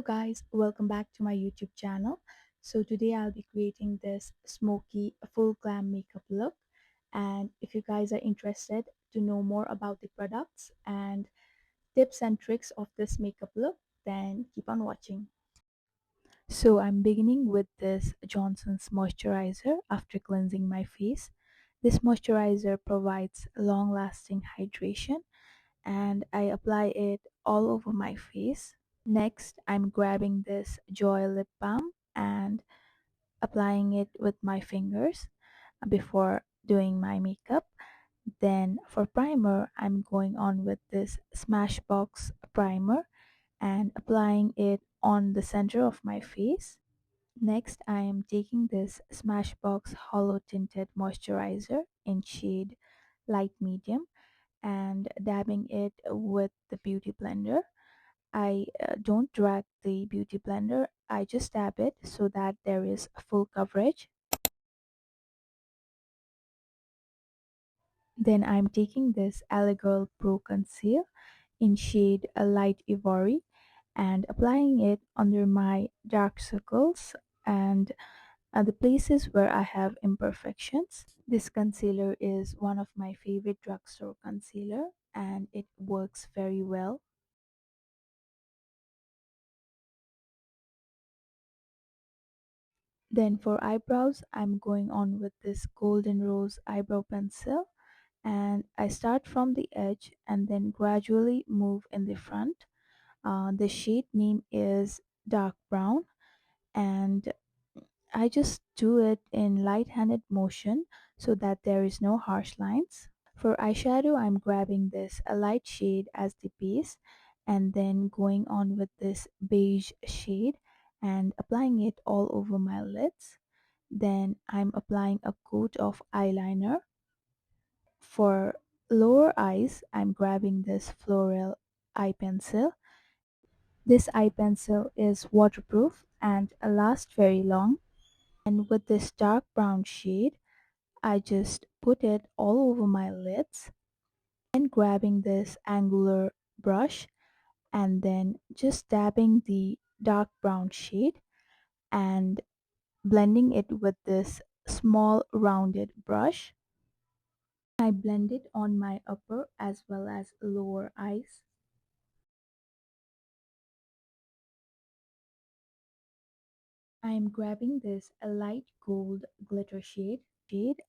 guys, welcome back to my YouTube channel. So today I'll be creating this smoky full glam makeup look, and if you guys are interested to know more about the products and tips and tricks of this makeup look, then keep on watching. So I'm beginning with this Johnson's moisturizer after cleansing my face. This moisturizer provides long lasting hydration and I apply it all over my face. Next, I'm grabbing this Joy lip balm and applying it with my fingers before doing my makeup. Then for primer, I'm going on with this Smashbox primer and applying it on the center of my face. Next, I am taking this Smashbox Hollow Tinted Moisturizer in shade Light Medium and dabbing it with the Beauty Blender. I don't drag the beauty blender, I just dab it so that there is full coverage. Then I'm taking this Girl Pro Conceal in shade a light ivory and applying it under my dark circles and the places where I have imperfections. This concealer is one of my favorite drugstore concealer and it works very well. Then for eyebrows, I'm going on with this Golden Rose eyebrow pencil and I start from the edge and then gradually move in the front. The shade name is dark brown and I just do it in light-handed motion so that there is no harsh lines. For eyeshadow, I'm grabbing this a light shade as the base and then going on with this beige shade and applying it all over my lids. Then I'm applying a coat of eyeliner. For lower eyes, I'm grabbing this floral eye pencil. This eye pencil is waterproof and lasts very long. And with this dark brown shade, I just put it all over my lids. And grabbing this angular brush and then just dabbing the dark brown shade and blending it with this small rounded brush. I blend it on my upper as well as lower eyes. I am grabbing this a light gold glitter shade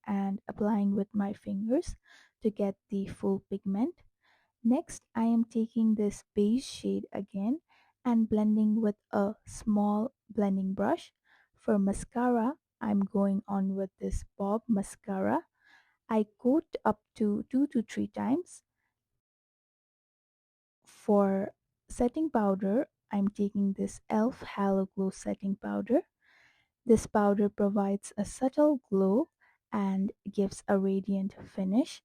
and applying with my fingers to get the full pigment. Next, I am taking this beige shade again and blending with a small blending brush. For mascara, I'm going on with this Bob mascara. I coat up to 2 to 3 times. For setting powder, I'm taking this e.l.f. Halo Glow setting powder. This powder provides a subtle glow and gives a radiant finish.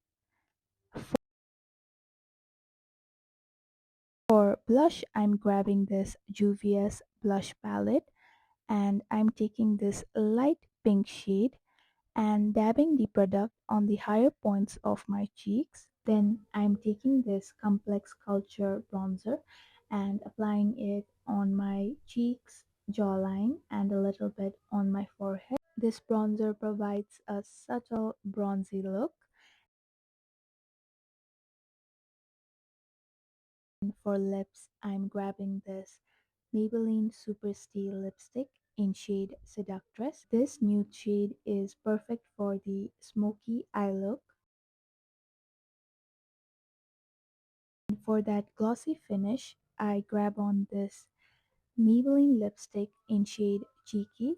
For blush, I'm grabbing this Juvia's blush palette and I'm taking this light pink shade and dabbing the product on the higher points of my cheeks. Then I'm taking this Complex Culture bronzer and applying it on my cheeks, jawline, and a little bit on my forehead. This bronzer provides a subtle bronzy look. And for lips, I'm grabbing this Maybelline Super Stay lipstick in shade Seductress. This nude shade is perfect for the smoky eye look. And for that glossy finish, I grab on this Maybelline lipstick in shade Cheeky.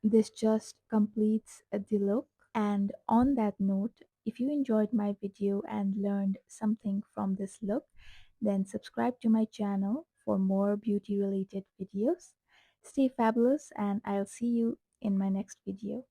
This just completes the look. And on that note, if you enjoyed my video and learned something from this look, then subscribe to my channel for more beauty related videos. Stay fabulous and I'll see you in my next video.